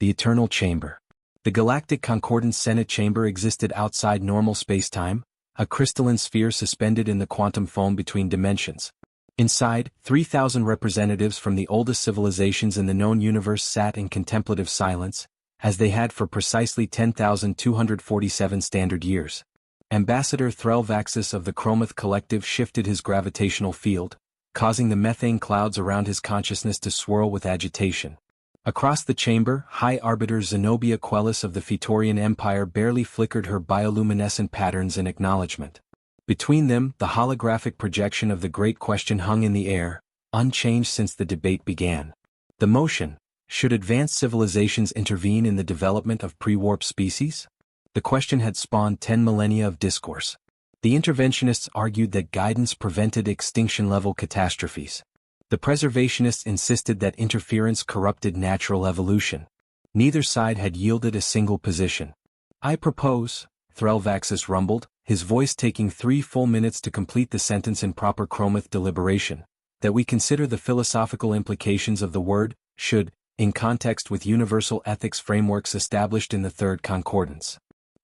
The Eternal Chamber. The Galactic Concordance Senate chamber existed outside normal spacetime, a crystalline sphere suspended in the quantum foam between dimensions. Inside, 3,000 representatives from the oldest civilizations in the known universe sat in contemplative silence, as they had for precisely 10,247 standard years. Ambassador Threlvaxis of the Chromath Collective shifted his gravitational field, causing the methane clouds around his consciousness to swirl with agitation. Across the chamber, High Arbiter Zenobia Quellis of the Fetorian Empire barely flickered her bioluminescent patterns in acknowledgement. Between them, the holographic projection of the Great Question hung in the air, unchanged since the debate began. The motion: should advanced civilizations intervene in the development of pre-warp species? The question had spawned 10 millennia of discourse. The interventionists argued that guidance prevented extinction-level catastrophes. The preservationists insisted that interference corrupted natural evolution. Neither side had yielded a single position. "I propose," Threlvaxis rumbled, his voice taking 3 full minutes to complete the sentence in proper Chromath deliberation, "that we consider the philosophical implications of the word, should, in context with universal ethics frameworks established in the Third Concordance."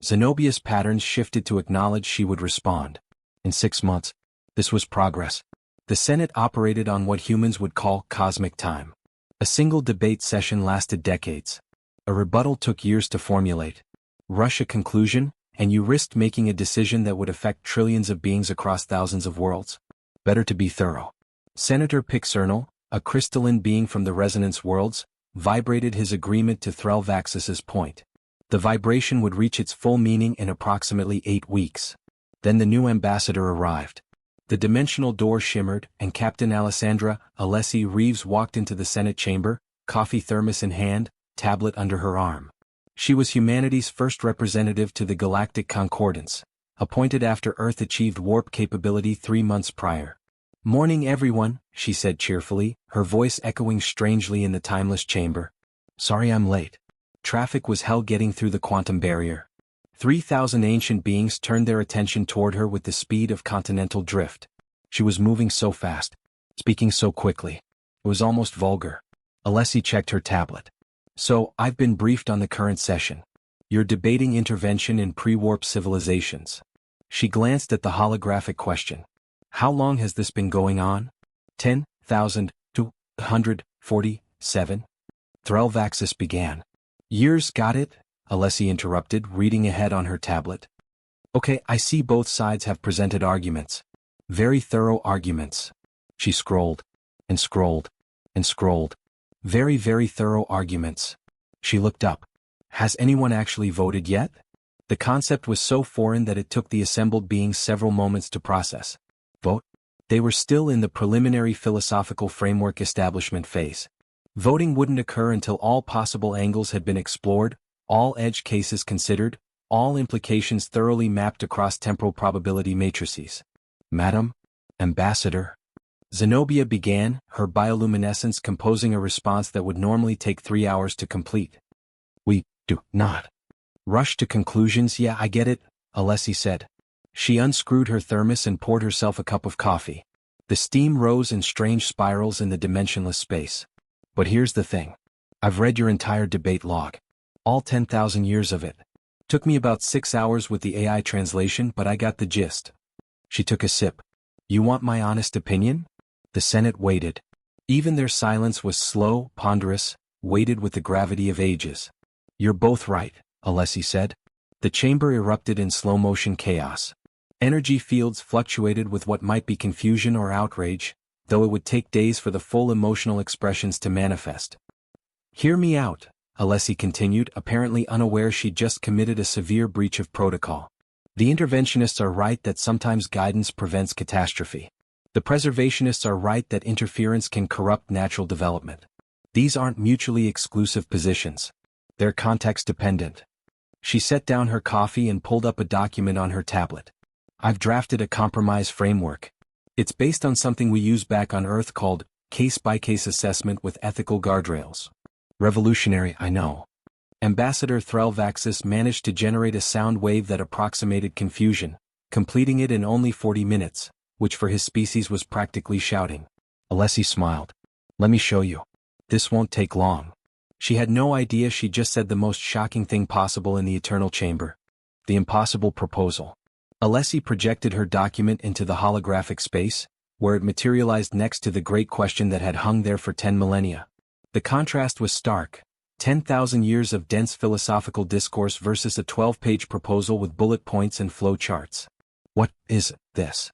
Zenobia's patterns shifted to acknowledge she would respond. In 6 months. This was progress. The Senate operated on what humans would call cosmic time. A single debate session lasted decades. A rebuttal took years to formulate. Rush a conclusion, and you risked making a decision that would affect trillions of beings across thousands of worlds. Better to be thorough. Senator Pixernal, a crystalline being from the resonance worlds, vibrated his agreement to Threlvaxis's point. The vibration would reach its full meaning in approximately 8 weeks. Then the new ambassador arrived. The dimensional door shimmered, and Captain Alessandra Alessi Reeves walked into the Senate chamber, coffee thermos in hand, tablet under her arm. She was humanity's first representative to the Galactic Concordance, appointed after Earth achieved warp capability 3 months prior. "Morning everyone," she said cheerfully, her voice echoing strangely in the timeless chamber. "Sorry I'm late. Traffic was hell getting through the quantum barrier." 3,000 ancient beings turned their attention toward her with the speed of continental drift. She was moving so fast, speaking so quickly. It was almost vulgar. Alessi checked her tablet. "So, I've been briefed on the current session. You're debating intervention in pre-warp civilizations." She glanced at the holographic question. "How long has this been going on?" 10,247. Threlvaxis began. "Years, got it?" Alessi interrupted, reading ahead on her tablet. "Okay, I see both sides have presented arguments. Very thorough arguments." She scrolled, and scrolled, and scrolled. "Very, very thorough arguments." She looked up. "Has anyone actually voted yet?" The concept was so foreign that it took the assembled beings several moments to process. Vote? They were still in the preliminary philosophical framework establishment phase. Voting wouldn't occur until all possible angles had been explored, all edge cases considered, all implications thoroughly mapped across temporal probability matrices. "Madam, Ambassador." Zenobia began, her bioluminescence composing a response that would normally take 3 hours to complete. "We do not rush to conclusions. Yeah, I get it," Alessi said. She unscrewed her thermos and poured herself a cup of coffee. The steam rose in strange spirals in the dimensionless space. "But here's the thing. I've read your entire debate log. All 10,000 years of it. Took me about 6 hours with the AI translation, but I got the gist." She took a sip. "You want my honest opinion?" The Senate waited. Even their silence was slow, ponderous, weighted with the gravity of ages. "You're both right," Alessi said. The chamber erupted in slow-motion chaos. Energy fields fluctuated with what might be confusion or outrage, though it would take days for the full emotional expressions to manifest. "Hear me out," Alessi continued, apparently unaware she'd just committed a severe breach of protocol. "The interventionists are right that sometimes guidance prevents catastrophe. The preservationists are right that interference can corrupt natural development. These aren't mutually exclusive positions. They're context-dependent." She set down her coffee and pulled up a document on her tablet. "I've drafted a compromise framework. It's based on something we use back on Earth called case-by-case assessment with ethical guardrails. Revolutionary, I know." Ambassador Threlvaxis managed to generate a sound wave that approximated confusion, completing it in only 40 minutes, which for his species was practically shouting. Alessi smiled. "Let me show you. This won't take long." She had no idea she just said the most shocking thing possible in the eternal chamber. The impossible proposal. Alessi projected her document into the holographic space, where it materialized next to the great question that had hung there for 10 millennia. The contrast was stark. 10,000 years of dense philosophical discourse versus a 12-page proposal with bullet points and flow charts. What is this?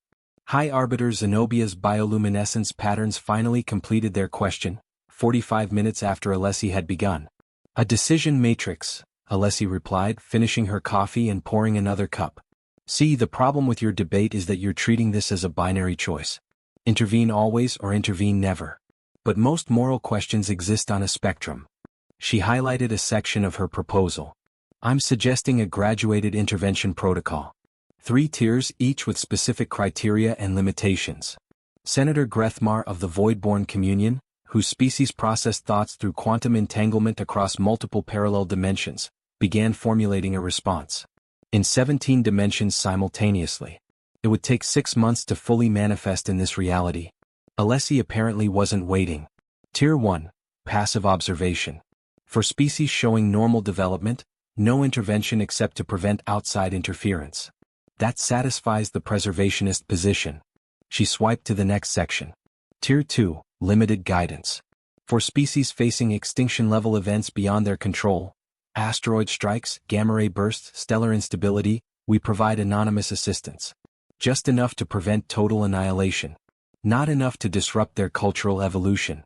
High Arbiter Zenobia's bioluminescence patterns finally completed their question, 45 minutes after Alessi had begun. A decision matrix, Alessi replied, finishing her coffee and pouring another cup. See, the problem with your debate is that you're treating this as a binary choice. Intervene always or intervene never. But most moral questions exist on a spectrum. She highlighted a section of her proposal. I'm suggesting a graduated intervention protocol. 3 tiers, each with specific criteria and limitations. Senator Grethmar of the Voidborn Communion, whose species processed thoughts through quantum entanglement across multiple parallel dimensions, began formulating a response. In 17 dimensions simultaneously. It would take 6 months to fully manifest in this reality. Alessi apparently wasn't waiting. Tier 1, passive observation. For species showing normal development, no intervention except to prevent outside interference. That satisfies the preservationist position. She swiped to the next section. Tier 2, limited guidance. For species facing extinction-level events beyond their control, asteroid strikes, gamma-ray bursts, stellar instability, we provide anonymous assistance. Just enough to prevent total annihilation. Not enough to disrupt their cultural evolution.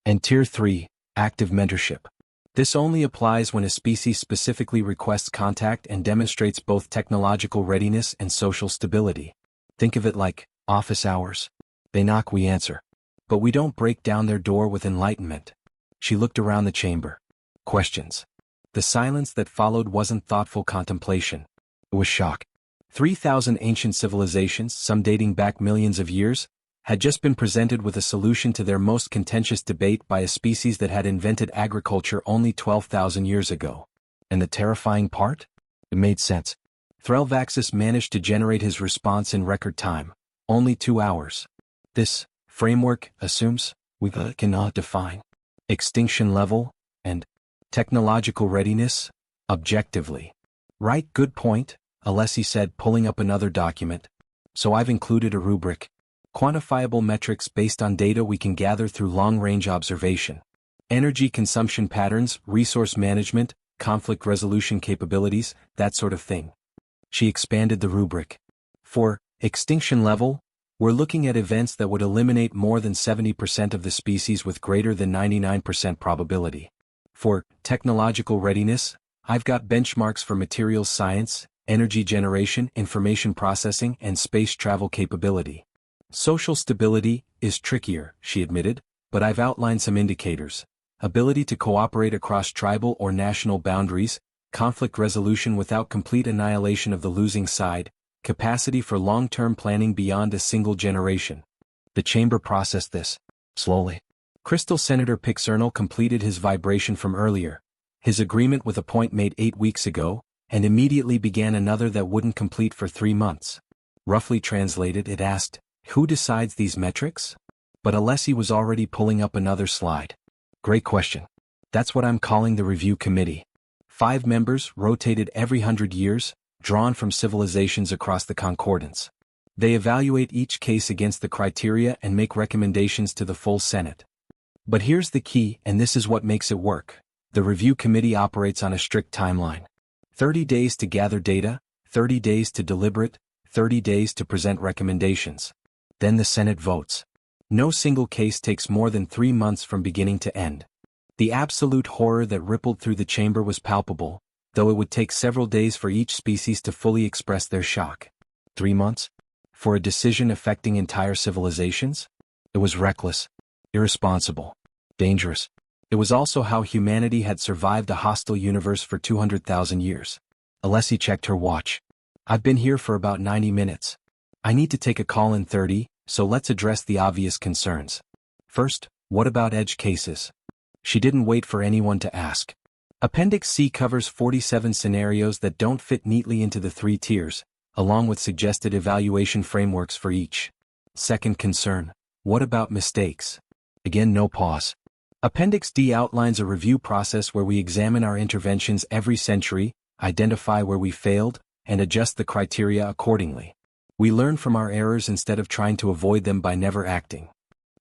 And Tier 3, active mentorship. This only applies when a species specifically requests contact and demonstrates both technological readiness and social stability. Think of it like office hours. They knock, we answer. But we don't break down their door with enlightenment. She looked around the chamber. Questions. The silence that followed wasn't thoughtful contemplation. It was shock. 3,000 ancient civilizations, some dating back millions of years, had just been presented with a solution to their most contentious debate by a species that had invented agriculture only 12,000 years ago. And the terrifying part? It made sense. Threlvaxis managed to generate his response in record time, only 2 hours. This framework assumes we cannot define extinction level and technological readiness objectively. Right, good point, Alessi said, pulling up another document. So I've included a rubric. Quantifiable metrics based on data we can gather through long-range observation. Energy consumption patterns, resource management, conflict resolution capabilities, that sort of thing. She expanded the rubric. For extinction level, we're looking at events that would eliminate more than 70% of the species with greater than 99% probability. For technological readiness, I've got benchmarks for materials science, energy generation, information processing, and space travel capability. Social stability is trickier, she admitted, but I've outlined some indicators. Ability to cooperate across tribal or national boundaries, conflict resolution without complete annihilation of the losing side, capacity for long-term planning beyond a single generation. The chamber processed this slowly. Crystal Senator Pixernal completed his vibration from earlier, his agreement with a point made 8 weeks ago, and immediately began another that wouldn't complete for 3 months. Roughly translated, it asked, who decides these metrics? But Alessi was already pulling up another slide. Great question. That's what I'm calling the review committee. 5 members, rotated every 100 years, drawn from civilizations across the concordance. They evaluate each case against the criteria and make recommendations to the full Senate. But here's the key, and this is what makes it work. The review committee operates on a strict timeline. 30 days to gather data, 30 days to deliberate, 30 days to present recommendations. Then the Senate votes. No single case takes more than 3 months from beginning to end. The absolute horror that rippled through the chamber was palpable, though it would take several days for each species to fully express their shock. 3 months? For a decision affecting entire civilizations? It was reckless, irresponsible, dangerous. It was also how humanity had survived a hostile universe for 200,000 years. Alessi checked her watch. I've been here for about 90 minutes. I need to take a call in 30, so let's address the obvious concerns. First, what about edge cases? She didn't wait for anyone to ask. Appendix C covers 47 scenarios that don't fit neatly into the 3 tiers, along with suggested evaluation frameworks for each. Second concern, what about mistakes? Again, no pause. Appendix D outlines a review process where we examine our interventions every century, identify where we failed, and adjust the criteria accordingly. We learn from our errors instead of trying to avoid them by never acting.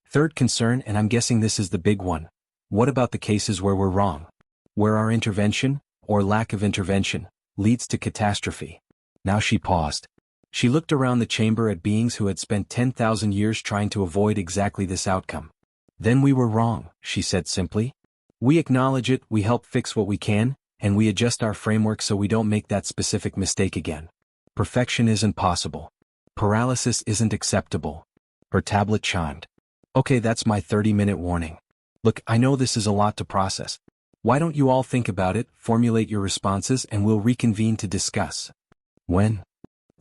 Third concern, and I'm guessing this is the big one. What about the cases where we're wrong? Where our intervention, or lack of intervention, leads to catastrophe. Now she paused. She looked around the chamber at beings who had spent 10,000 years trying to avoid exactly this outcome. Then we were wrong, she said simply. We acknowledge it, we help fix what we can, and we adjust our framework so we don't make that specific mistake again. Perfection isn't possible. Paralysis isn't acceptable. Her tablet chimed. Okay, that's my 30-minute warning. Look, I know this is a lot to process. Why don't you all think about it, formulate your responses, and we'll reconvene to discuss. When?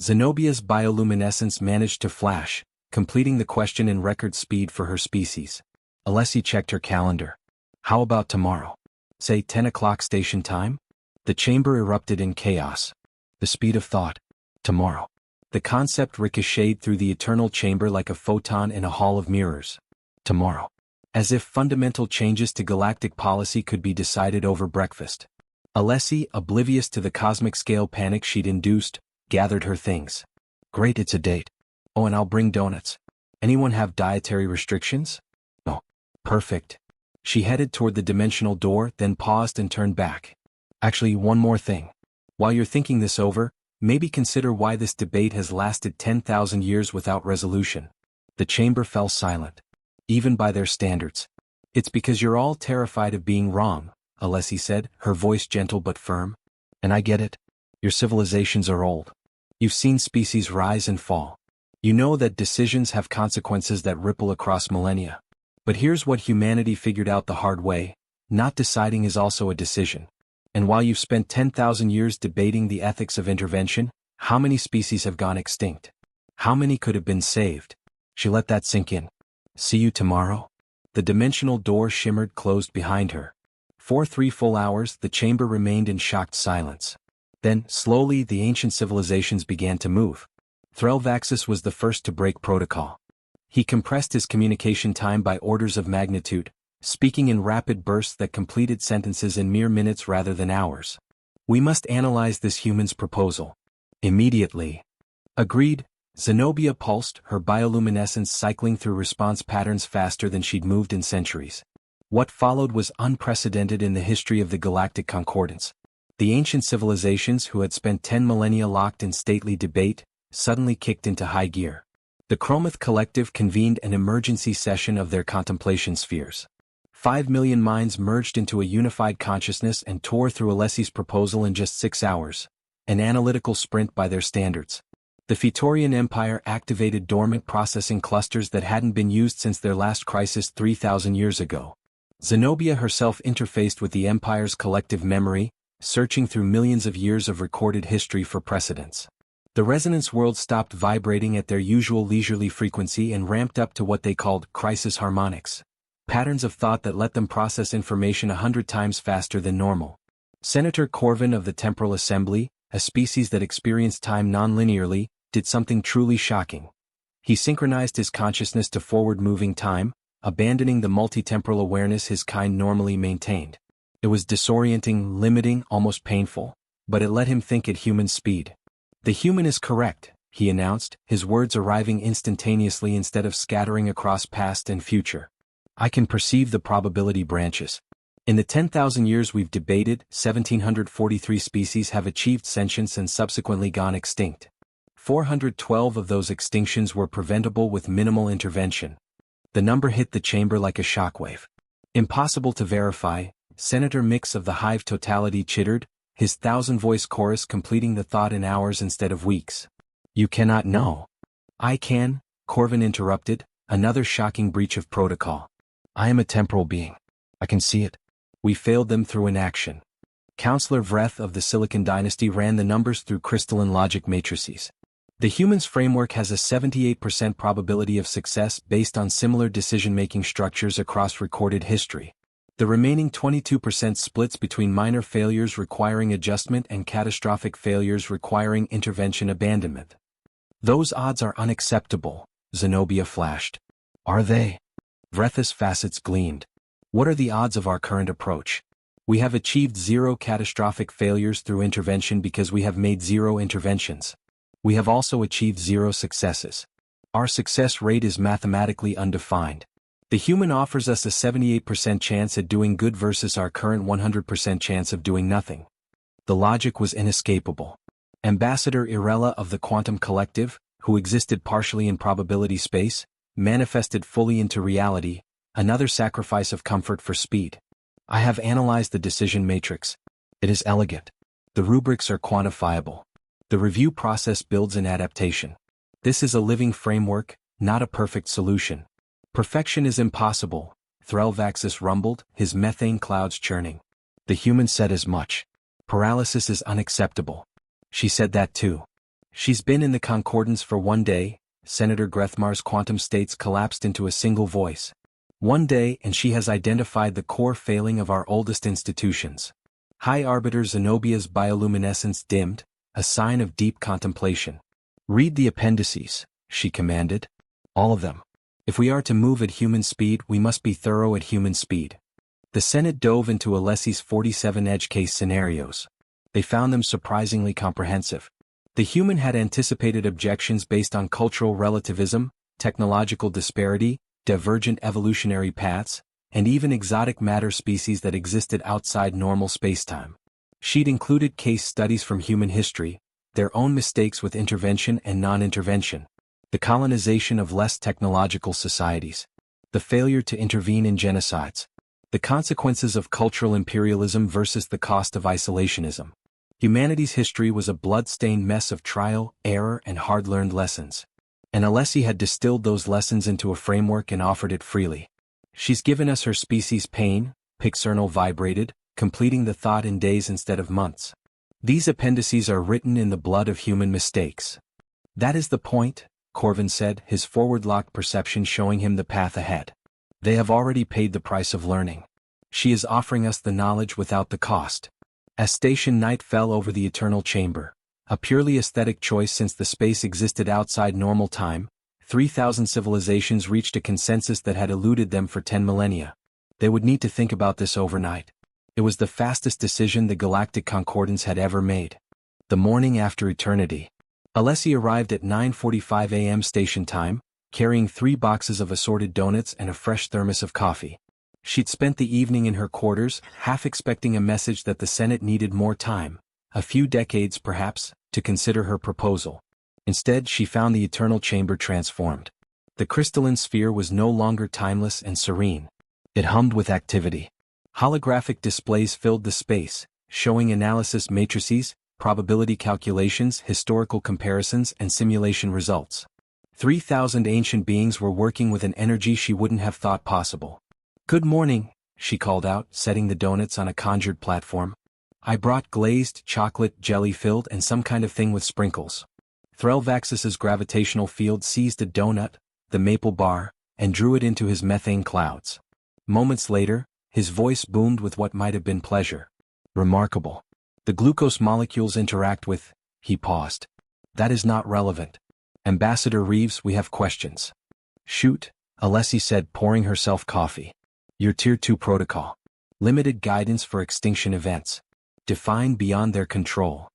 Zenobia's bioluminescence managed to flash, completing the question in record speed for her species. Alessi checked her calendar. How about tomorrow? Say 10 o'clock station time? The chamber erupted in chaos. The speed of thought. Tomorrow. The concept ricocheted through the eternal chamber like a photon in a hall of mirrors. Tomorrow. As if fundamental changes to galactic policy could be decided over breakfast. Alessi, oblivious to the cosmic scale panic she'd induced, gathered her things. Great, it's a date. Oh, and I'll bring donuts. Anyone have dietary restrictions? No. Perfect. She headed toward the dimensional door, then paused and turned back. Actually, one more thing. While you're thinking this over, maybe consider why this debate has lasted 10,000 years without resolution. The chamber fell silent. Even by their standards. It's because you're all terrified of being wrong, Alessi said, her voice gentle but firm. And I get it. Your civilizations are old. You've seen species rise and fall. You know that decisions have consequences that ripple across millennia. But here's what humanity figured out the hard way: not deciding is also a decision. And while you've spent 10,000 years debating the ethics of intervention, how many species have gone extinct? How many could have been saved? She let that sink in. See you tomorrow? The dimensional door shimmered closed behind her. For 3 full hours, the chamber remained in shocked silence. Then, slowly, the ancient civilizations began to move. Threlvaxis was the first to break protocol. He compressed his communication time by orders of magnitude, speaking in rapid bursts that completed sentences in mere minutes rather than hours. We must analyze this human's proposal. Immediately. Agreed. Zenobia pulsed, her bioluminescence cycling through response patterns faster than she'd moved in centuries. What followed was unprecedented in the history of the Galactic Concordance. The ancient civilizations who had spent 10 millennia locked in stately debate, suddenly kicked into high gear. The Chromath Collective convened an emergency session of their contemplation spheres. 5 million minds merged into a unified consciousness and tore through Alessi's proposal in just 6 hours, an analytical sprint by their standards. The Fetorian Empire activated dormant processing clusters that hadn't been used since their last crisis 3,000 years ago. Zenobia herself interfaced with the Empire's collective memory, searching through millions of years of recorded history for precedents. The resonance worlds stopped vibrating at their usual leisurely frequency and ramped up to what they called crisis harmonics, patterns of thought that let them process information 100 times faster than normal. Senator Corvin of the Temporal Assembly, a species that experienced time non-linearly, did something truly shocking. He synchronized his consciousness to forward-moving time, abandoning the multi-temporal awareness his kind normally maintained. It was disorienting, limiting, almost painful, but it let him think at human speed. The human is correct, he announced, his words arriving instantaneously instead of scattering across past and future. I can perceive the probability branches. In the 10,000 years we've debated, 1,743 species have achieved sentience and subsequently gone extinct. 412 of those extinctions were preventable with minimal intervention. The number hit the chamber like a shockwave. Impossible to verify, Senator Mix of the Hive Totality chittered, his 1,000-voice chorus completing the thought in hours instead of weeks. You cannot know. I can, Corvin interrupted, another shocking breach of protocol. I am a temporal being. I can see it. We failed them through inaction. Counselor Vreth of the Silicon Dynasty ran the numbers through crystalline logic matrices. The human's framework has a 78% probability of success based on similar decision-making structures across recorded history. The remaining 22% splits between minor failures requiring adjustment and catastrophic failures requiring intervention abandonment. Those odds are unacceptable, Zenobia flashed. Are they? Vreth's facets gleamed. What are the odds of our current approach? We have achieved zero catastrophic failures through intervention because we have made zero interventions. We have also achieved zero successes. Our success rate is mathematically undefined. The human offers us a 78% chance at doing good versus our current 100% chance of doing nothing. The logic was inescapable. Ambassador Irella of the Quantum Collective, who existed partially in probability space, manifested fully into reality, another sacrifice of comfort for speed. I have analyzed the decision matrix. It is elegant. The rubrics are quantifiable. The review process builds an adaptation. This is a living framework, not a perfect solution. Perfection is impossible, Threlvaxis rumbled, his methane clouds churning. The human said as much. Paralysis is unacceptable. She said that too. She's been in the concordance for one day, Senator Grethmar's quantum states collapsed into a single voice. One day, and she has identified the core failing of our oldest institutions. High Arbiter Zenobia's bioluminescence dimmed, a sign of deep contemplation. Read the appendices, she commanded. All of them. If we are to move at human speed, we must be thorough at human speed. The Senate dove into Alessi's 47 edge case scenarios. They found them surprisingly comprehensive. The human had anticipated objections based on cultural relativism, technological disparity, divergent evolutionary paths, and even exotic matter species that existed outside normal spacetime. She'd included case studies from human history, their own mistakes with intervention and non-intervention, the colonization of less technological societies, the failure to intervene in genocides, the consequences of cultural imperialism versus the cost of isolationism. Humanity's history was a blood-stained mess of trial, error, and hard-learned lessons. And Alessi had distilled those lessons into a framework and offered it freely. She's given us her species pain, Pixernal vibrated, completing the thought in days instead of months. These appendices are written in the blood of human mistakes. That is the point, Corvin said, his forward-locked perception showing him the path ahead. They have already paid the price of learning. She is offering us the knowledge without the cost. As station night fell over the eternal chamber, a purely aesthetic choice since the space existed outside normal time, 3,000 civilizations reached a consensus that had eluded them for 10 millennia. They would need to think about this overnight. It was the fastest decision the Galactic Concordance had ever made. The morning after eternity. Alessi arrived at 9:45 a.m. station time, carrying 3 boxes of assorted donuts and a fresh thermos of coffee. She'd spent the evening in her quarters, half expecting a message that the Senate needed more time, a few decades perhaps, to consider her proposal. Instead, she found the eternal chamber transformed. The crystalline sphere was no longer timeless and serene. It hummed with activity. Holographic displays filled the space, showing analysis matrices, probability calculations, historical comparisons, and simulation results. 3,000 ancient beings were working with an energy she wouldn't have thought possible. "Good morning," she called out, setting the donuts on a conjured platform. "I brought glazed, chocolate, jelly-filled, and some kind of thing with sprinkles." Threlvaxis's gravitational field seized a donut, the maple bar, and drew it into his methane clouds. Moments later, his voice boomed with what might have been pleasure. "Remarkable. The glucose molecules interact with..." He paused. "That is not relevant. Ambassador Reeves, we have questions." "Shoot," Alessi said, pouring herself coffee. "Your Tier 2 protocol. Limited guidance for extinction events. Defined beyond their control."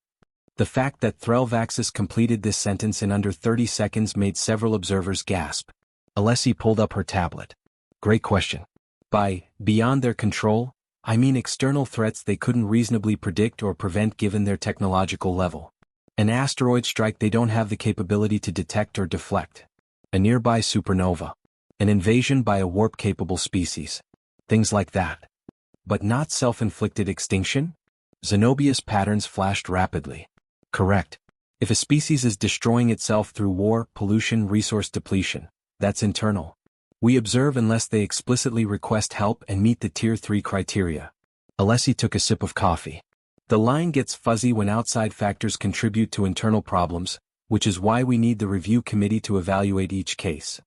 The fact that Threlvaxis completed this sentence in under 30 seconds made several observers gasp. Alessi pulled up her tablet. "Great question. By beyond their control, I mean external threats they couldn't reasonably predict or prevent given their technological level. An asteroid strike they don't have the capability to detect or deflect. A nearby supernova. An invasion by a warp-capable species. Things like that. But not self-inflicted extinction?" Zenobia's patterns flashed rapidly. "Correct. If a species is destroying itself through war, pollution, resource depletion, that's internal. We observe unless they explicitly request help and meet the Tier 3 criteria." Alessi took a sip of coffee. "The line gets fuzzy when outside factors contribute to internal problems, which is why we need the review committee to evaluate each case."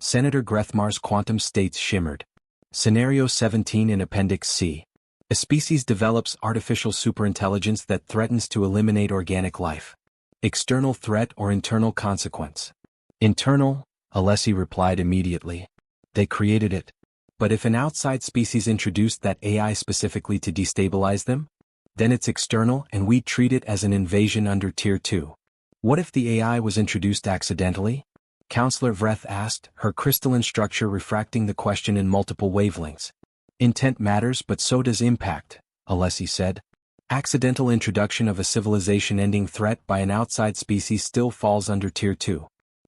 Senator Grethmar's quantum states shimmered. Scenario 17 in Appendix C. A species develops artificial superintelligence that threatens to eliminate organic life. External threat or internal consequence? Internal, Alessi replied immediately. They created it. But if an outside species introduced that AI specifically to destabilize them? Then it's external and we treat it as an invasion under Tier 2. What if the AI was introduced accidentally? Counselor Vreth asked, her crystalline structure refracting the question in multiple wavelengths. Intent matters, but so does impact, Alessi said. Accidental introduction of a civilization-ending threat by an outside species still falls under Tier 2.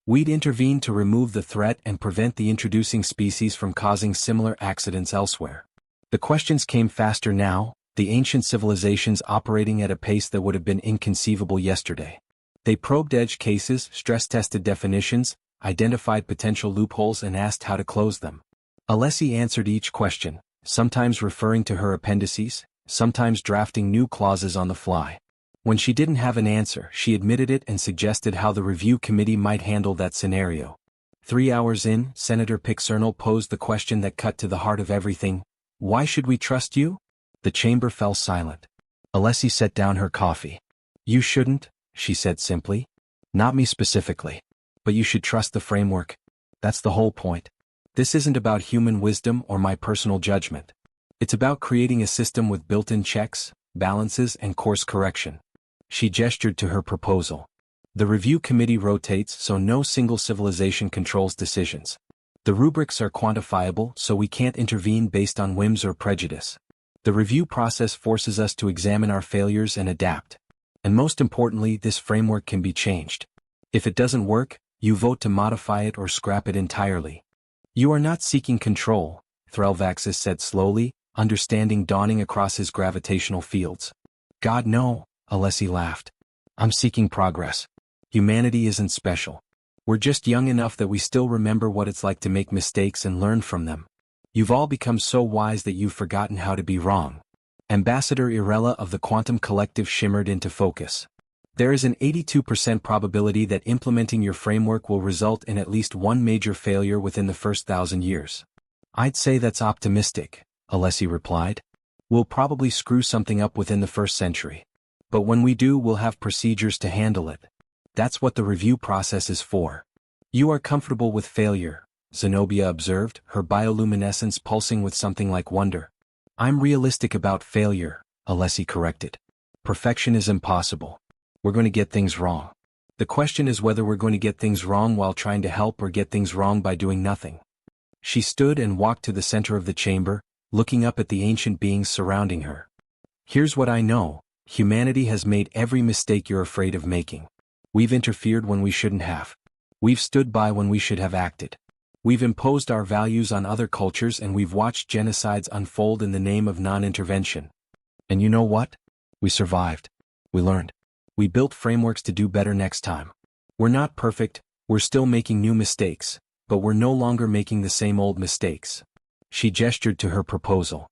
We'd intervene to remove the threat and prevent the introducing species from causing similar accidents elsewhere. The questions came faster now, the ancient civilizations operating at a pace that would have been inconceivable yesterday. They probed edge cases, stress-tested definitions, identified potential loopholes and asked how to close them. Alessi answered each question, sometimes referring to her appendices, sometimes drafting new clauses on the fly. When she didn't have an answer, she admitted it and suggested how the review committee might handle that scenario. 3 hours in, Senator Pixernal posed the question that cut to the heart of everything. Why should we trust you? The chamber fell silent. Alessi set down her coffee. You shouldn't, she said simply. Not me specifically. But you should trust the framework. That's the whole point. This isn't about human wisdom or my personal judgment. It's about creating a system with built-in checks, balances and course correction. She gestured to her proposal. The review committee rotates so no single civilization controls decisions. The rubrics are quantifiable so we can't intervene based on whims or prejudice. The review process forces us to examine our failures and adapt. And most importantly, this framework can be changed. If it doesn't work, you vote to modify it or scrap it entirely. You are not seeking control, Threlvaxis said slowly, understanding dawning across his gravitational fields. God no, Alessi laughed. I'm seeking progress. Humanity isn't special. We're just young enough that we still remember what it's like to make mistakes and learn from them. You've all become so wise that you've forgotten how to be wrong. Ambassador Irella of the Quantum Collective shimmered into focus. There is an 82% probability that implementing your framework will result in at least one major failure within the first 1,000 years. I'd say that's optimistic, Alessi replied. We'll probably screw something up within the first century. But when we do, we'll have procedures to handle it. That's what the review process is for. You are comfortable with failure, Zenobia observed, her bioluminescence pulsing with something like wonder. I'm realistic about failure, Alessi corrected. Perfection is impossible. We're going to get things wrong. The question is whether we're going to get things wrong while trying to help or get things wrong by doing nothing. She stood and walked to the center of the chamber, looking up at the ancient beings surrounding her. Here's what I know. Humanity has made every mistake you're afraid of making. We've interfered when we shouldn't have. We've stood by when we should have acted. We've imposed our values on other cultures and we've watched genocides unfold in the name of non-intervention. And you know what? We survived. We learned. We built frameworks to do better next time. We're not perfect, we're still making new mistakes, but we're no longer making the same old mistakes. She gestured to her proposal.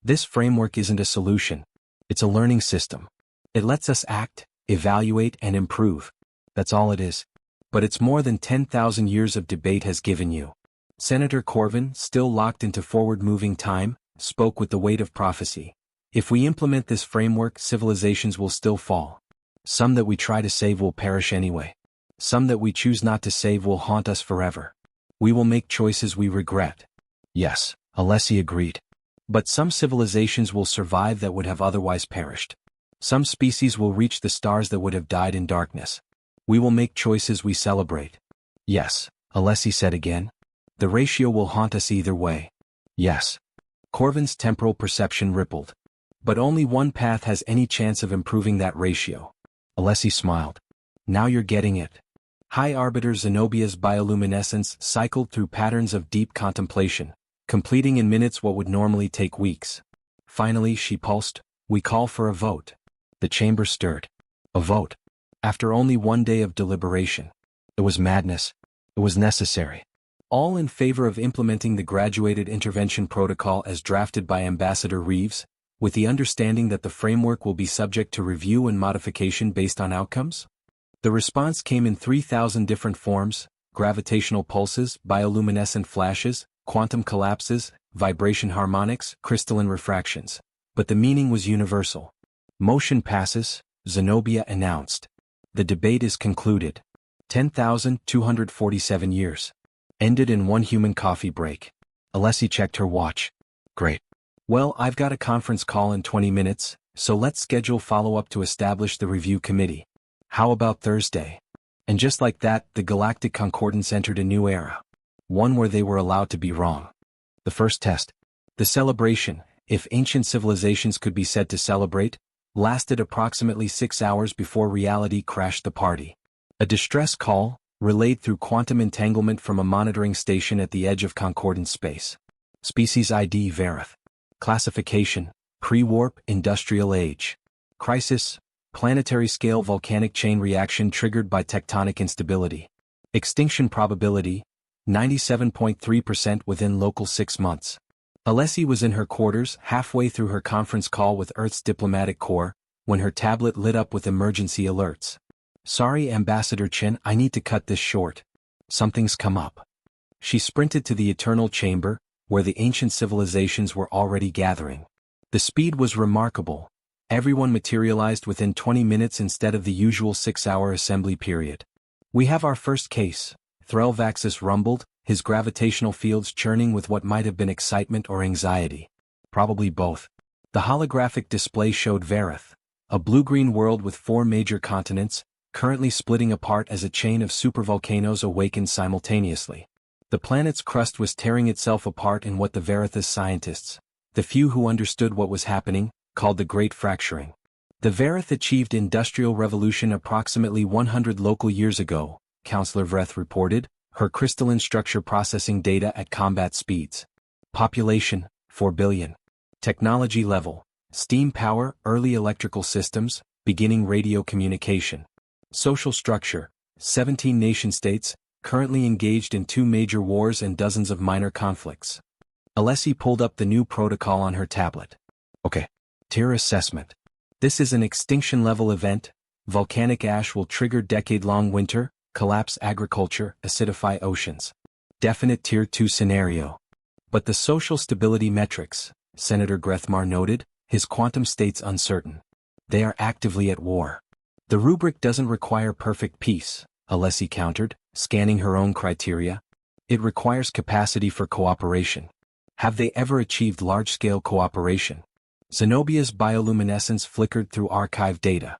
This framework isn't a solution. It's a learning system. It lets us act, evaluate and improve. That's all it is. But it's more than 10,000 years of debate has given you. Senator Corvin, still locked into forward-moving time, spoke with the weight of prophecy. If we implement this framework, civilizations will still fall. Some that we try to save will perish anyway. Some that we choose not to save will haunt us forever. We will make choices we regret. Yes, Alessi agreed. But some civilizations will survive that would have otherwise perished. Some species will reach the stars that would have died in darkness. We will make choices we celebrate. Yes, Alessi said again. The ratio will haunt us either way. Yes. Corvin's temporal perception rippled. But only one path has any chance of improving that ratio. Alessi smiled. Now you're getting it. High Arbiter Zenobia's bioluminescence cycled through patterns of deep contemplation, completing in minutes what would normally take weeks. Finally she pulsed, we call for a vote. The chamber stirred. A vote. After only 1 day of deliberation. It was madness. It was necessary. All in favor of implementing the graduated intervention protocol as drafted by Ambassador Reeves, with the understanding that the framework will be subject to review and modification based on outcomes? The response came in 3,000 different forms: gravitational pulses, bioluminescent flashes, quantum collapses, vibration harmonics, crystalline refractions. But the meaning was universal. Motion passes, Zenobia announced. The debate is concluded. 10,247 years. Ended in one human coffee break. Alessi checked her watch. Great. Well, I've got a conference call in 20 minutes, so let's schedule follow-up to establish the review committee. How about Thursday? And just like that, the Galactic Concordance entered a new era. One where they were allowed to be wrong. The first test. The celebration, if ancient civilizations could be said to celebrate, lasted approximately 6 hours before reality crashed the party. A distress call, relayed through quantum entanglement from a monitoring station at the edge of concordance space. Species ID Verith. Classification, pre-warp, industrial age. Crisis, planetary scale volcanic chain reaction triggered by tectonic instability. Extinction probability, 97.3% within local 6 months. Alessi was in her quarters halfway through her conference call with Earth's diplomatic corps, when her tablet lit up with emergency alerts. Sorry, Ambassador Chin, I need to cut this short. Something's come up. She sprinted to the eternal chamber, where the ancient civilizations were already gathering. The speed was remarkable. Everyone materialized within 20 minutes instead of the usual 6-hour assembly period. We have our first case, Threlvaxis rumbled, his gravitational fields churning with what might have been excitement or anxiety. Probably both. The holographic display showed Verith, a blue-green world with 4 major continents, currently splitting apart as a chain of supervolcanoes awakened simultaneously. The planet's crust was tearing itself apart in what the Verith's scientists, the few who understood what was happening, called the Great Fracturing. The Verith achieved industrial revolution approximately 100 local years ago, Counselor Verith reported, her crystalline structure processing data at combat speeds. Population, 4 billion. Technology level, steam power, early electrical systems, beginning radio communication. Social structure, 17 nation-states, currently engaged in 2 major wars and dozens of minor conflicts. Alessi pulled up the new protocol on her tablet. Okay. Tier assessment. This is an extinction-level event. Volcanic ash will trigger decade-long winter, collapse agriculture, acidify oceans. Definite Tier 2 scenario. But the social stability metrics, Senator Grethmar noted, his quantum state's uncertain. They are actively at war. The rubric doesn't require perfect peace, Alessi countered, scanning her own criteria. It requires capacity for cooperation. Have they ever achieved large-scale cooperation? Zenobia's bioluminescence flickered through archive data.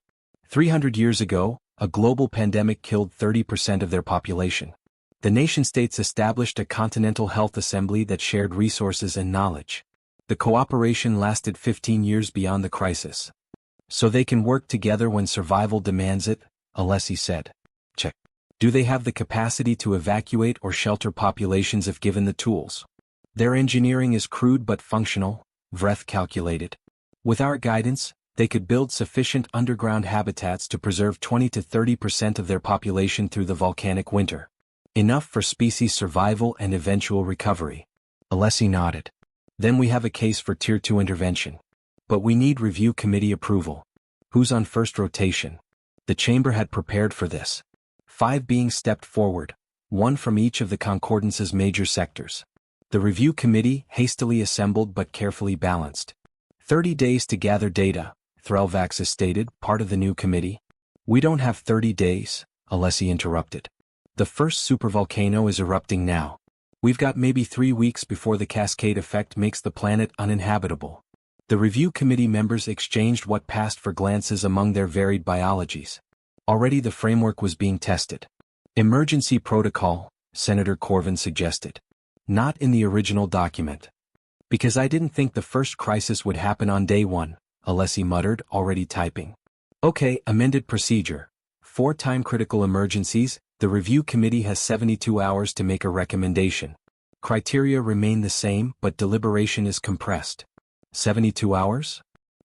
300 years ago, a global pandemic killed 30% of their population. The nation-states established a continental health assembly that shared resources and knowledge. The cooperation lasted 15 years beyond the crisis. So they can work together when survival demands it, Alessi said. Check. Do they have the capacity to evacuate or shelter populations if given the tools? Their engineering is crude but functional, Verith calculated. With our guidance, they could build sufficient underground habitats to preserve 20 to 30% of their population through the volcanic winter. Enough for species survival and eventual recovery. Alessi nodded. Then we have a case for Tier 2 intervention. But we need review committee approval. Who's on first rotation? The chamber had prepared for this. 5 beings stepped forward, 1 from each of the concordance's major sectors. The review committee, hastily assembled but carefully balanced. 30 days to gather data, Threlvaxis stated, part of the new committee. We don't have 30 days, Alessi interrupted. The first supervolcano is erupting now. We've got maybe 3 weeks before the cascade effect makes the planet uninhabitable. The review committee members exchanged what passed for glances among their varied biologies. Already the framework was being tested. Emergency protocol, Senator Corvin suggested. Not in the original document. Because I didn't think the first crisis would happen on day 1, Alessi muttered, already typing. Okay, amended procedure. 4 time-critical emergencies, the review committee has 72 hours to make a recommendation. Criteria remain the same, but deliberation is compressed. 72 hours?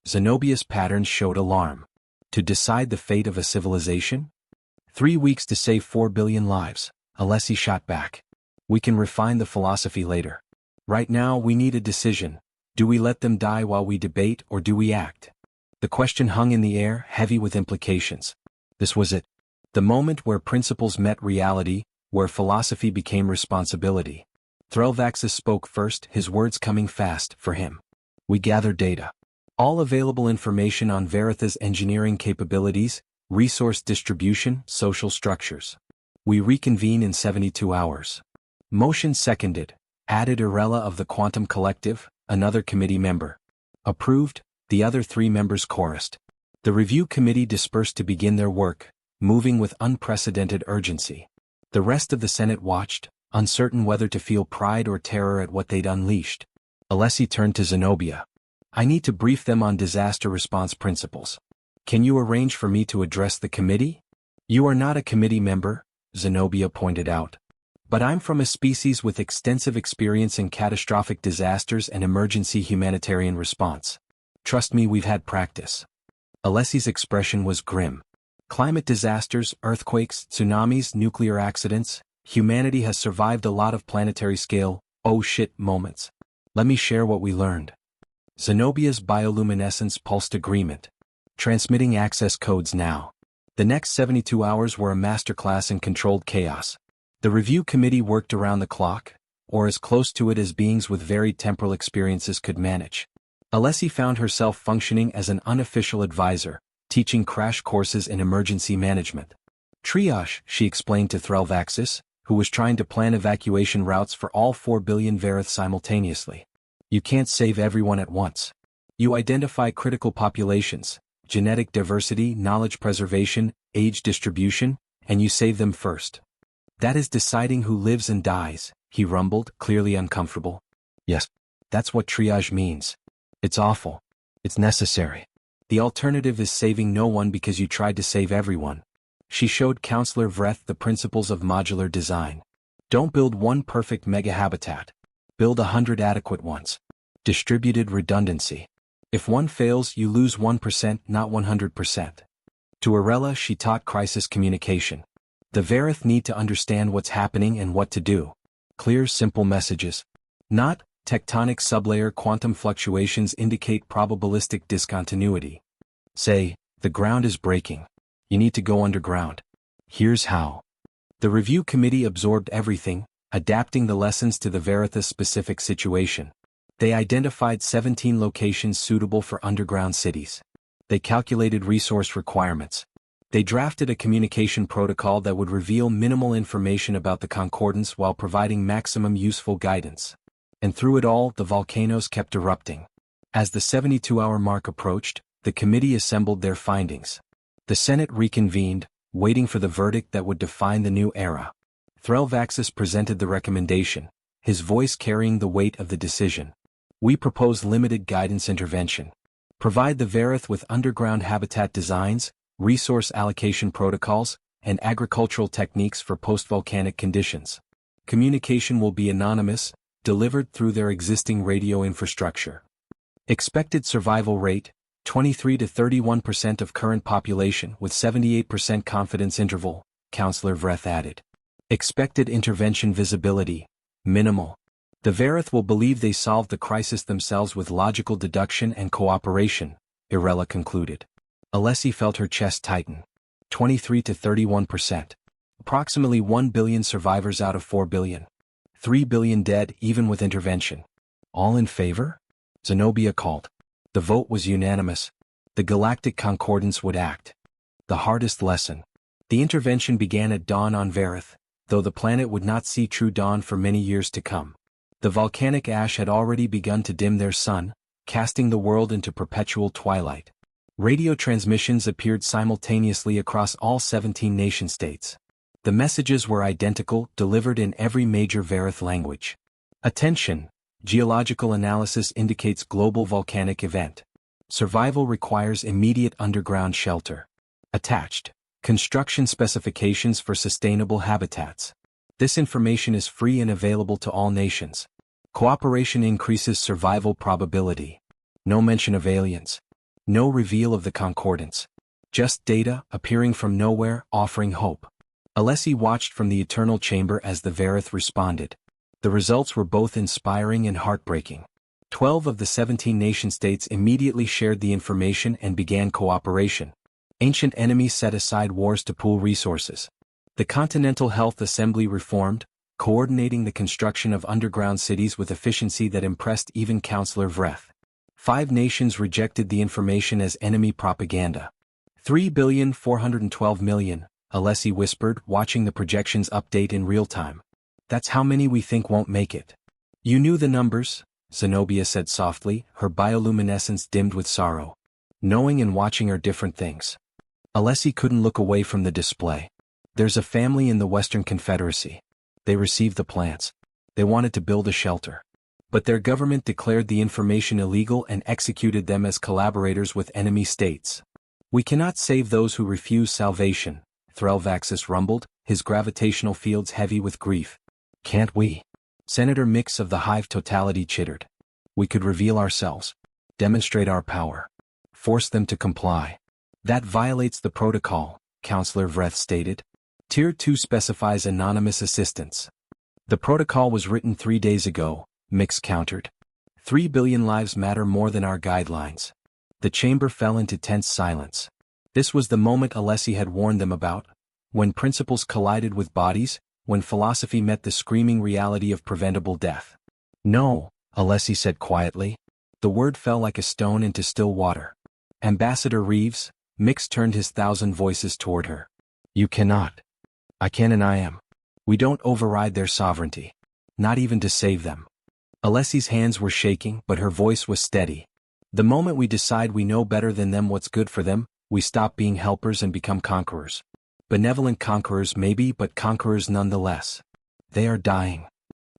Zenobia's patterns showed alarm. To decide the fate of a civilization? 3 weeks to save 4 billion lives, Alessi shot back. We can refine the philosophy later. Right now we need a decision. Do we let them die while we debate or do we act? The question hung in the air, heavy with implications. This was it. The moment where principles met reality, where philosophy became responsibility. Threlvaxis spoke first, his words coming fast, for him. We gather data. All available information on Verith's engineering capabilities, resource distribution, social structures. We reconvene in 72 hours. Motion seconded. Added Irela of the Quantum Collective, another committee member. Approved, the other 3 members chorused. The review committee dispersed to begin their work, moving with unprecedented urgency. The rest of the Senate watched, uncertain whether to feel pride or terror at what they'd unleashed. Alessi turned to Zenobia. I need to brief them on disaster response principles. Can you arrange for me to address the committee? You are not a committee member, Zenobia pointed out. But I'm from a species with extensive experience in catastrophic disasters and emergency humanitarian response. Trust me, we've had practice. Alessi's expression was grim. Climate disasters, earthquakes, tsunamis, nuclear accidents, humanity has survived a lot of planetary scale, oh shit moments. Let me share what we learned. Zenobia's bioluminescence pulsed agreement. Transmitting access codes now. The next 72 hours were a masterclass in controlled chaos. The review committee worked around the clock, or as close to it as beings with varied temporal experiences could manage. Alessi found herself functioning as an unofficial advisor, teaching crash courses in emergency management. Triage, she explained to Threlvaxis, who was trying to plan evacuation routes for all 4 billion Verith simultaneously. You can't save everyone at once. You identify critical populations, genetic diversity, knowledge preservation, age distribution, and you save them first. That is deciding who lives and dies, he rumbled, clearly uncomfortable. Yes, that's what triage means. It's awful. It's necessary. The alternative is saving no one because you tried to save everyone. She showed Counselor Vreth the principles of modular design. Don't build one perfect mega-habitat. Build 100 adequate ones. Distributed redundancy. If one fails, you lose 1%, not 100%. To Irela, she taught crisis communication. The Verith need to understand what's happening and what to do. Clear, simple messages. Not, tectonic sublayer quantum fluctuations indicate probabilistic discontinuity. Say, the ground is breaking. You need to go underground. Here's how. The review committee absorbed everything, adapting the lessons to the Verith's specific situation. They identified 17 locations suitable for underground cities. They calculated resource requirements. They drafted a communication protocol that would reveal minimal information about the concordance while providing maximum useful guidance. And through it all, the volcanoes kept erupting. As the 72-hour mark approached, the committee assembled their findings. The Senate reconvened, waiting for the verdict that would define the new era. Threlvaxis presented the recommendation, his voice carrying the weight of the decision. We propose limited guidance intervention. Provide the Verith with underground habitat designs, resource allocation protocols, and agricultural techniques for post-volcanic conditions. Communication will be anonymous, delivered through their existing radio infrastructure. Expected survival rate, 23 to 31% of current population with 78% confidence interval, Counselor Vreth added. Expected intervention visibility, minimal. The Verith will believe they solved the crisis themselves with logical deduction and cooperation, Irela concluded. Alessi felt her chest tighten. 23 to 31%. Approximately 1 billion survivors out of 4 billion. 3 billion dead even with intervention. All in favor? Zenobia called. The vote was unanimous. The Galactic Concordance would act. The hardest lesson. The intervention began at dawn on Verith, though the planet would not see true dawn for many years to come. The volcanic ash had already begun to dim their sun, casting the world into perpetual twilight. Radio transmissions appeared simultaneously across all 17 nation-states. The messages were identical, delivered in every major Verith language. Attention! Geological analysis indicates global volcanic event. Survival requires immediate underground shelter. Attached. Construction specifications for sustainable habitats. This information is free and available to all nations. Cooperation increases survival probability. No mention of aliens. No reveal of the concordance. Just data, appearing from nowhere, offering hope. Alessi watched from the eternal chamber as the Verith responded. The results were both inspiring and heartbreaking. 12 of the 17 nation-states immediately shared the information and began cooperation. Ancient enemies set aside wars to pool resources. The Continental Health Assembly reformed, coordinating the construction of underground cities with efficiency that impressed even Counselor Vreth. 5 nations rejected the information as enemy propaganda. 3,412,000,000, Alessi whispered, watching the projections update in real time. That's how many we think won't make it. You knew the numbers, Zenobia said softly, her bioluminescence dimmed with sorrow. Knowing and watching are different things. Alessi couldn't look away from the display. There's a family in the Western Confederacy. They received the plants. They wanted to build a shelter. But their government declared the information illegal and executed them as collaborators with enemy states. We cannot save those who refuse salvation, Threlvaxis rumbled, his gravitational fields heavy with grief. Can't we? Senator Mix of the Hive Totality chittered. We could reveal ourselves. Demonstrate our power. Force them to comply. That violates the protocol, Counselor Vreth stated. Tier 2 specifies anonymous assistance. The protocol was written 3 days ago, Mix countered. 3 billion lives matter more than our guidelines. The chamber fell into tense silence. This was the moment Alessi had warned them about. When principles collided with bodies, when philosophy met the screaming reality of preventable death. No, Alessi said quietly. The word fell like a stone into still water. Ambassador Reeves, Mix turned his 1,000 voices toward her. You cannot. I can and I am. We don't override their sovereignty. Not even to save them. Alessi's hands were shaking, but her voice was steady. The moment we decide we know better than them what's good for them, we stop being helpers and become conquerors. Benevolent conquerors maybe, but conquerors nonetheless. They are dying.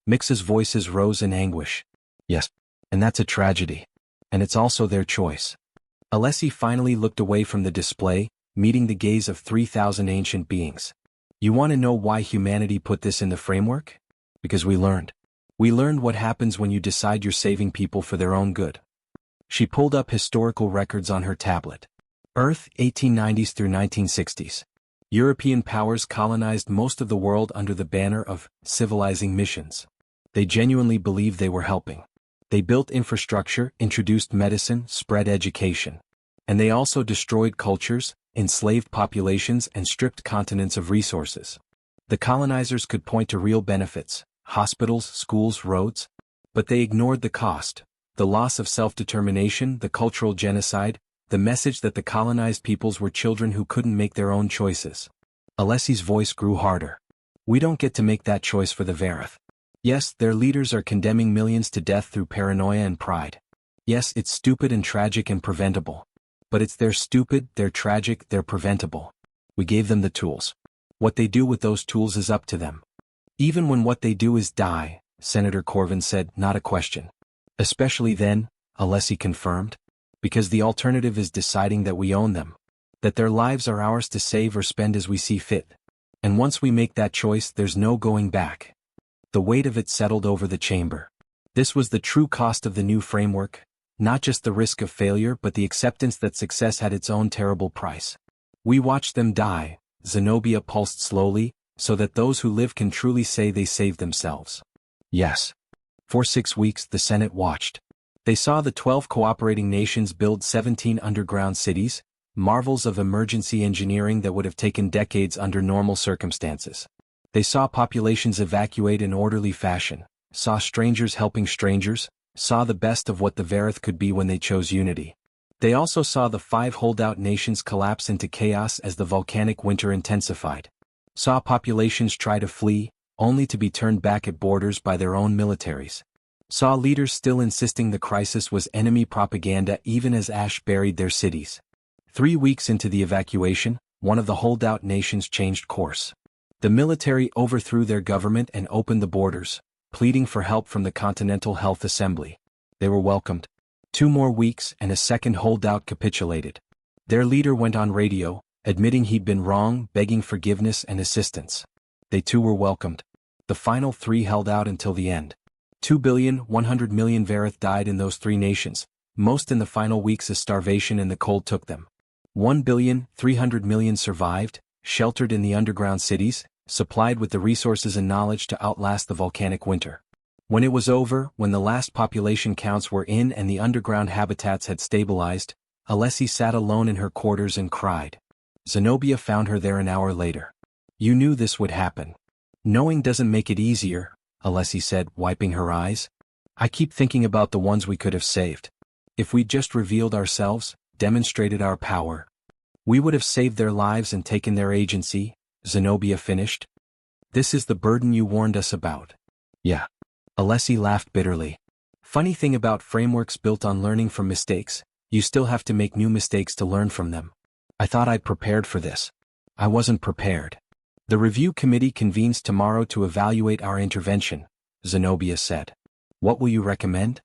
Mix's voices rose in anguish. Yes, and that's a tragedy. And it's also their choice. Alessi finally looked away from the display, meeting the gaze of 3,000 ancient beings. You want to know why humanity put this in the framework? Because we learned. We learned what happens when you decide you're saving people for their own good. She pulled up historical records on her tablet. Earth, 1890s through 1960s. European powers colonized most of the world under the banner of civilizing missions. They genuinely believed they were helping. They built infrastructure, introduced medicine, spread education. And they also destroyed cultures, enslaved populations, and stripped continents of resources. The colonizers could point to real benefits, hospitals, schools, roads. But they ignored the cost, the loss of self-determination, the cultural genocide, the message that the colonized peoples were children who couldn't make their own choices. Alessi's voice grew harder. We don't get to make that choice for the Vareth. Yes, their leaders are condemning millions to death through paranoia and pride. Yes, it's stupid and tragic and preventable. But it's they're stupid, they're tragic, they're preventable. We gave them the tools. What they do with those tools is up to them. Even when what they do is die, Senator Corvin said, not a question. Especially then, Alessi confirmed. Because the alternative is deciding that we own them. That their lives are ours to save or spend as we see fit. And once we make that choice, there's no going back. The weight of it settled over the chamber. This was the true cost of the new framework, not just the risk of failure but the acceptance that success had its own terrible price. We watched them die, Zenobia pulsed slowly, so that those who live can truly say they saved themselves. Yes. For 6 weeks the Senate watched. They saw the 12 cooperating nations build 17 underground cities, marvels of emergency engineering that would have taken decades under normal circumstances. They saw populations evacuate in orderly fashion, saw strangers helping strangers, saw the best of what the Vareth could be when they chose unity. They also saw the 5 holdout nations collapse into chaos as the volcanic winter intensified. Saw populations try to flee, only to be turned back at borders by their own militaries. Saw leaders still insisting the crisis was enemy propaganda even as ash buried their cities. 3 weeks into the evacuation, one of the holdout nations changed course. The military overthrew their government and opened the borders, pleading for help from the Continental Health Assembly. They were welcomed. 2 more weeks and a second holdout capitulated. Their leader went on radio, admitting he'd been wrong, begging forgiveness and assistance. They too were welcomed. The final 3 held out until the end. 2,100 million Vareth died in those 3 nations, most in the final weeks as starvation and the cold took them. 1,300 million survived, sheltered in the underground cities, supplied with the resources and knowledge to outlast the volcanic winter. When it was over, when the last population counts were in and the underground habitats had stabilized, Alessi sat alone in her quarters and cried. Zenobia found her there an hour later. You knew this would happen. Knowing doesn't make it easier, Alessi said, wiping her eyes. I keep thinking about the ones we could have saved. If we'd just revealed ourselves, demonstrated our power. We would have saved their lives and taken their agency, Zenobia finished. This is the burden you warned us about. Yeah. Alessi laughed bitterly. Funny thing about frameworks built on learning from mistakes, you still have to make new mistakes to learn from them. I thought I'd prepared for this. I wasn't prepared. The review committee convenes tomorrow to evaluate our intervention, Zenobia said. What will you recommend?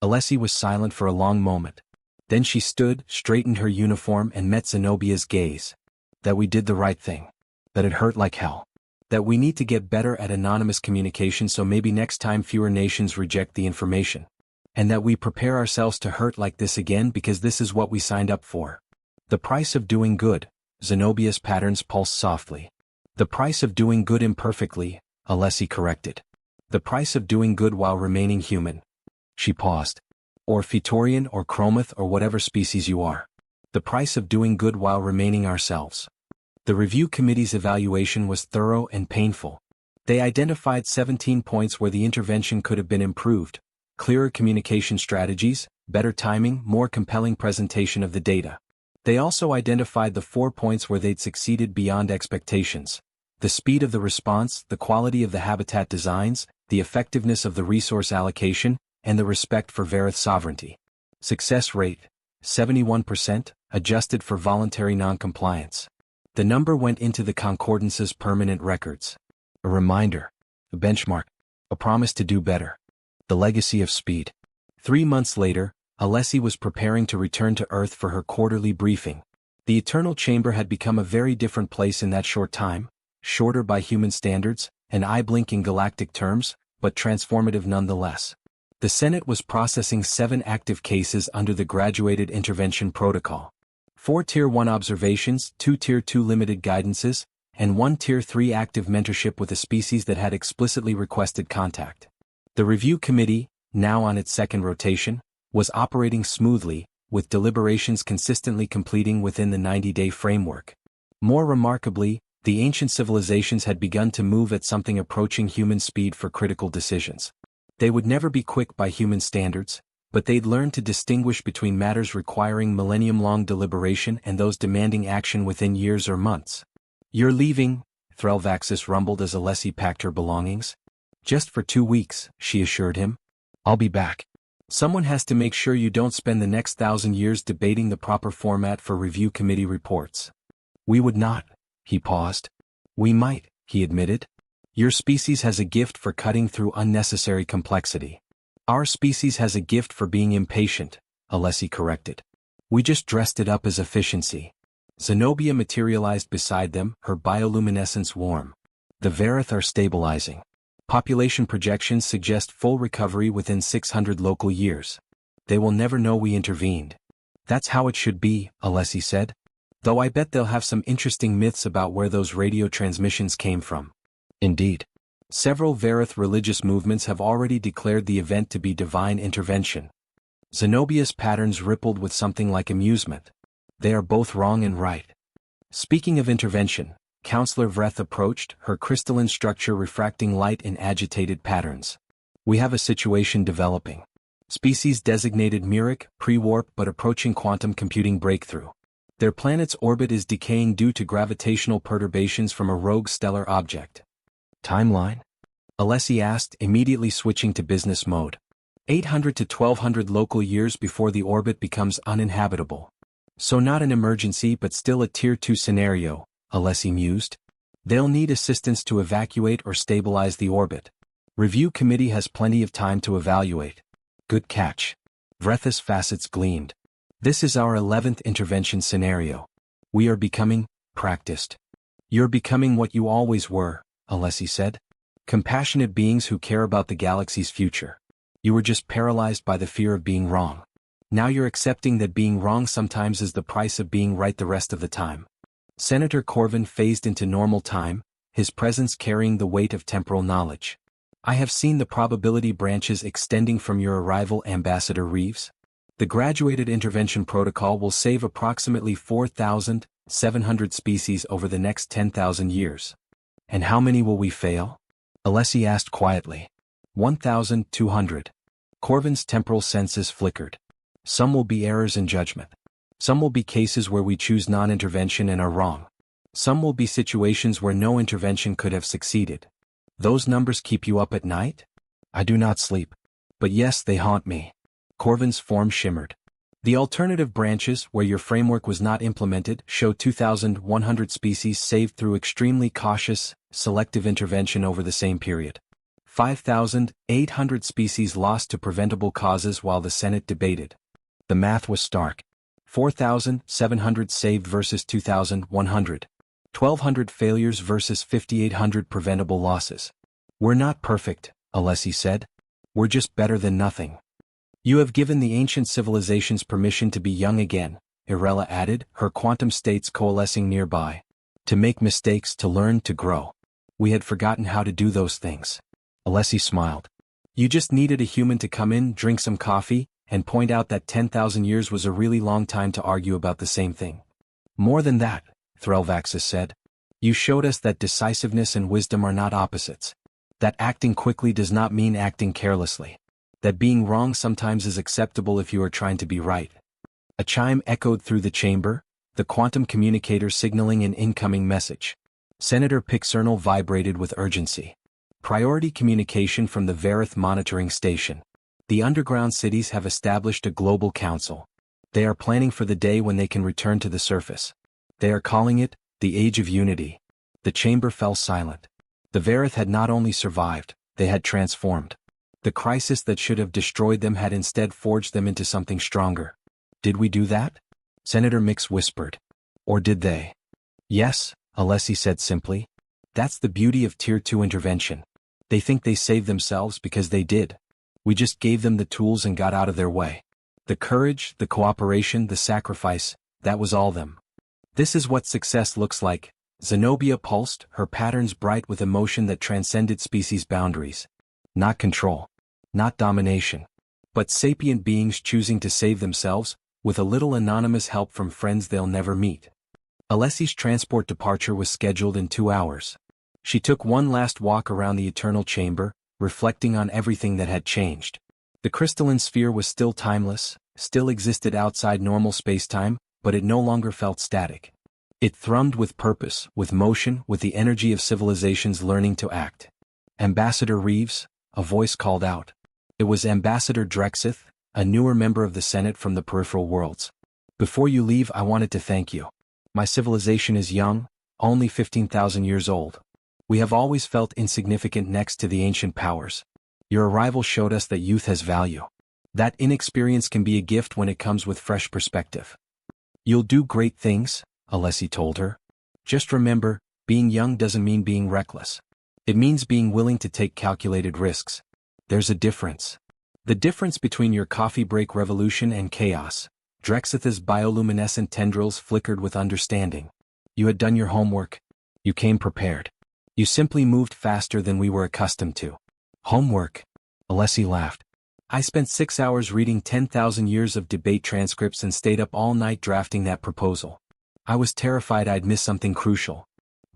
Alessi was silent for a long moment. Then she stood, straightened her uniform and met Zenobia's gaze. That we did the right thing. That it hurt like hell. That we need to get better at anonymous communication so maybe next time fewer nations reject the information. And that we prepare ourselves to hurt like this again because this is what we signed up for. The price of doing good, Zenobia's patterns pulsed softly. The price of doing good imperfectly, Alessi corrected. The price of doing good while remaining human. She paused. Or Phaetorian or Chromoth or whatever species you are. The price of doing good while remaining ourselves. The review committee's evaluation was thorough and painful. They identified 17 points where the intervention could have been improved. Clearer communication strategies, better timing, more compelling presentation of the data. They also identified the 4 points where they'd succeeded beyond expectations. The speed of the response, the quality of the habitat designs, the effectiveness of the resource allocation, and the respect for Varith sovereignty. Success rate, 71%, adjusted for voluntary noncompliance. The number went into the Concordance's permanent records. A reminder, a benchmark, a promise to do better. The legacy of speed. 3 months later, Alessi was preparing to return to Earth for her quarterly briefing. The Eternal Chamber had become a very different place in that short time, shorter by human standards, an eye-blink in galactic terms, but transformative nonetheless. The Senate was processing 7 active cases under the Graduated Intervention Protocol. 4 Tier 1 observations, 2 Tier 2 limited guidances, and 1 Tier 3 active mentorship with a species that had explicitly requested contact. The review committee, now on its second rotation, was operating smoothly, with deliberations consistently completing within the 90-day framework. More remarkably, the ancient civilizations had begun to move at something approaching human speed for critical decisions. They would never be quick by human standards, but they'd learned to distinguish between matters requiring millennium-long deliberation and those demanding action within years or months. You're leaving, Threlvaxis rumbled as Alessi packed her belongings. Just for 2 weeks, she assured him. I'll be back. Someone has to make sure you don't spend the next 1,000 years debating the proper format for review committee reports. We would not, he paused. We might, he admitted. Your species has a gift for cutting through unnecessary complexity. Our species has a gift for being impatient, Alessi corrected. We just dressed it up as efficiency. Zenobia materialized beside them, her bioluminescence warm. The Varith are stabilizing. Population projections suggest full recovery within 600 local years. They will never know we intervened. That's how it should be, Alessi said. Though I bet they'll have some interesting myths about where those radio transmissions came from. Indeed. Several Varith religious movements have already declared the event to be divine intervention. Zenobia's patterns rippled with something like amusement. They are both wrong and right. Speaking of intervention, Counselor Vreth approached, her crystalline structure refracting light in agitated patterns. We have a situation developing. Species designated Muric, pre-warp but approaching quantum computing breakthrough. Their planet's orbit is decaying due to gravitational perturbations from a rogue stellar object. Timeline? Alessi asked, immediately switching to business mode. 800 to 1200 local years before the orbit becomes uninhabitable. So not an emergency but still a Tier 2 scenario, Alessi mused. They'll need assistance to evacuate or stabilize the orbit. Review committee has plenty of time to evaluate. Good catch. Vreth's facets gleamed. This is our 11th intervention scenario. We are becoming practiced. You're becoming what you always were, Alessi said. Compassionate beings who care about the galaxy's future. You were just paralyzed by the fear of being wrong. Now you're accepting that being wrong sometimes is the price of being right the rest of the time. Senator Corvin phased into normal time, his presence carrying the weight of temporal knowledge. I have seen the probability branches extending from your arrival, Ambassador Reeves. The Graduated Intervention Protocol will save approximately 4,700 species over the next 10,000 years. And how many will we fail? Alessi asked quietly. 1,200. Corvin's temporal senses flickered. Some will be errors in judgment. Some will be cases where we choose non-intervention and are wrong. Some will be situations where no intervention could have succeeded. Those numbers keep you up at night? I do not sleep. But yes, they haunt me. Corvin's form shimmered. The alternative branches, where your framework was not implemented, show 2,100 species saved through extremely cautious, selective intervention over the same period. 5,800 species lost to preventable causes while the Senate debated. The math was stark. 4,700 saved versus 2,100. 1,200 failures versus 5,800 preventable losses. We're not perfect, Alessi said. We're just better than nothing. You have given the ancient civilizations permission to be young again, Irela added, her quantum states coalescing nearby. To make mistakes, to learn, to grow. We had forgotten how to do those things. Alessi smiled. You just needed a human to come in, drink some coffee, and point out that 10,000 years was a really long time to argue about the same thing. More than that, Threlvaxis said. You showed us that decisiveness and wisdom are not opposites. That acting quickly does not mean acting carelessly. That being wrong sometimes is acceptable if you are trying to be right. A chime echoed through the chamber, the quantum communicator signaling an incoming message. Senator Pixernal vibrated with urgency. Priority communication from the Verith monitoring station. The underground cities have established a global council. They are planning for the day when they can return to the surface. They are calling it, the Age of Unity. The chamber fell silent. The Verith had not only survived, they had transformed. The crisis that should have destroyed them had instead forged them into something stronger. Did we do that? Senator Mix whispered. Or did they? Yes, Alessi said simply. That's the beauty of Tier 2 intervention. They think they saved themselves because they did. We just gave them the tools and got out of their way. The courage, the cooperation, the sacrifice, that was all them. This is what success looks like. Zenobia pulsed, her patterns bright with emotion that transcended species boundaries. Not control. Not domination. But sapient beings choosing to save themselves, with a little anonymous help from friends they'll never meet. Alessi's transport departure was scheduled in 2 hours. She took one last walk around the eternal chamber, reflecting on everything that had changed. The crystalline sphere was still timeless, still existed outside normal spacetime, but it no longer felt static. It thrummed with purpose, with motion, with the energy of civilizations learning to act. Ambassador Reeves, a voice called out. It was Ambassador Drexith, a newer member of the Senate from the peripheral worlds. Before you leave, I wanted to thank you. My civilization is young, only 15,000 years old. We have always felt insignificant next to the ancient powers. Your arrival showed us that youth has value. That inexperience can be a gift when it comes with fresh perspective. You'll do great things, Alessi told her. Just remember, being young doesn't mean being reckless. It means being willing to take calculated risks. There's a difference. The difference between your coffee break revolution and chaos. Drexith's bioluminescent tendrils flickered with understanding. You had done your homework. You came prepared. You simply moved faster than we were accustomed to. Homework? Alessi laughed. I spent 6 hours reading 10,000 years of debate transcripts and stayed up all night drafting that proposal. I was terrified I'd miss something crucial.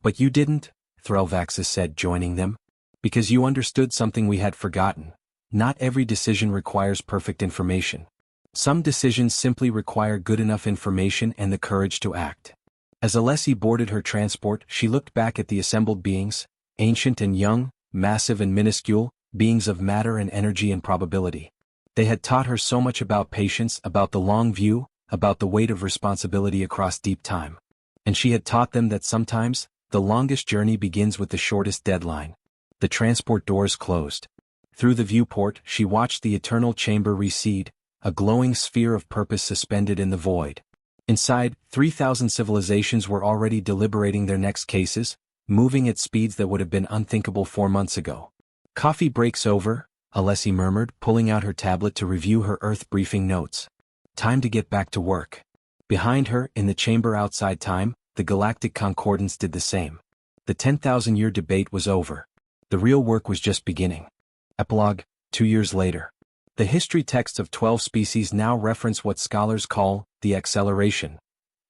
But you didn't, Threlvaxis said, joining them. Because you understood something we had forgotten. Not every decision requires perfect information. Some decisions simply require good enough information and the courage to act. As Alessi boarded her transport, she looked back at the assembled beings, ancient and young, massive and minuscule, beings of matter and energy and probability. They had taught her so much about patience, about the long view, about the weight of responsibility across deep time. And she had taught them that sometimes, the longest journey begins with the shortest deadline. The transport doors closed. Through the viewport, she watched the eternal chamber recede, a glowing sphere of purpose suspended in the void. Inside, 3,000 civilizations were already deliberating their next cases, moving at speeds that would have been unthinkable 4 months ago. Coffee breaks over, Alessi murmured, pulling out her tablet to review her Earth briefing notes. Time to get back to work. Behind her, in the chamber outside time, the Galactic Concordance did the same. The 10,000-year debate was over. The real work was just beginning. Epilogue, 2 years later. The history texts of 12 species now reference what scholars call the acceleration,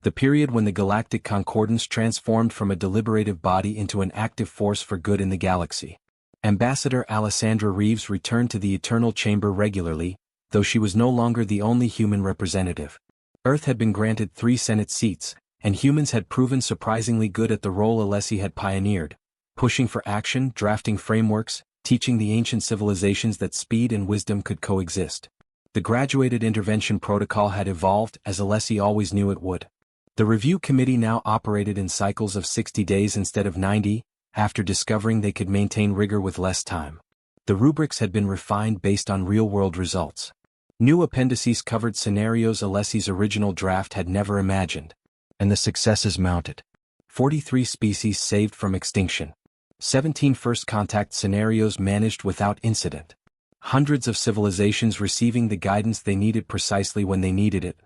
the period when the Galactic Concordance transformed from a deliberative body into an active force for good in the galaxy. Ambassador Alessandra Reeves returned to the Eternal Chamber regularly, though she was no longer the only human representative. Earth had been granted 3 Senate seats, and humans had proven surprisingly good at the role Alessi had pioneered, pushing for action, drafting frameworks, teaching the ancient civilizations that speed and wisdom could coexist. The graduated intervention protocol had evolved as Alessi always knew it would. The review committee now operated in cycles of 60 days instead of 90, after discovering they could maintain rigor with less time. The rubrics had been refined based on real-world results. New appendices covered scenarios Alessi's original draft had never imagined. And the successes mounted. 43 species saved from extinction. 17 first contact scenarios managed without incident. Hundreds of civilizations receiving the guidance they needed precisely when they needed it.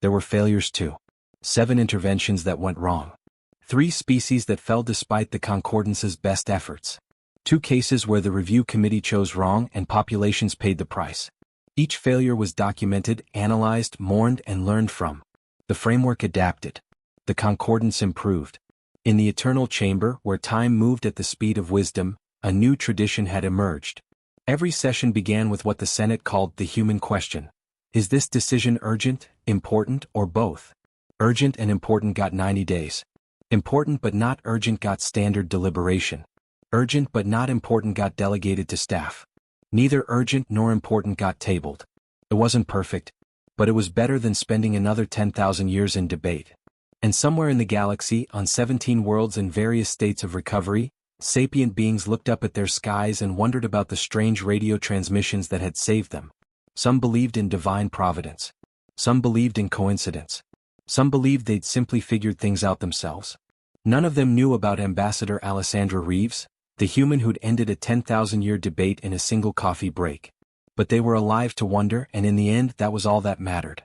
There were failures too. 7 interventions that went wrong. 3 species that fell despite the Concordance's best efforts. 2 cases where the review committee chose wrong and populations paid the price. Each failure was documented, analyzed, mourned, and learned from. The framework adapted. The Concordance improved. In the eternal chamber, where time moved at the speed of wisdom, a new tradition had emerged. Every session began with what the Senate called the human question. Is this decision urgent, important, or both? Urgent and important got 90 days. Important but not urgent got standard deliberation. Urgent but not important got delegated to staff. Neither urgent nor important got tabled. It wasn't perfect, but it was better than spending another 10,000 years in debate. And somewhere in the galaxy, on 17 worlds in various states of recovery, sapient beings looked up at their skies and wondered about the strange radio transmissions that had saved them. Some believed in divine providence. Some believed in coincidence. Some believed they'd simply figured things out themselves. None of them knew about Ambassador Alessandra Reeves, the human who'd ended a 10,000-year debate in a single coffee break. But they were alive to wonder, and in the end that was all that mattered.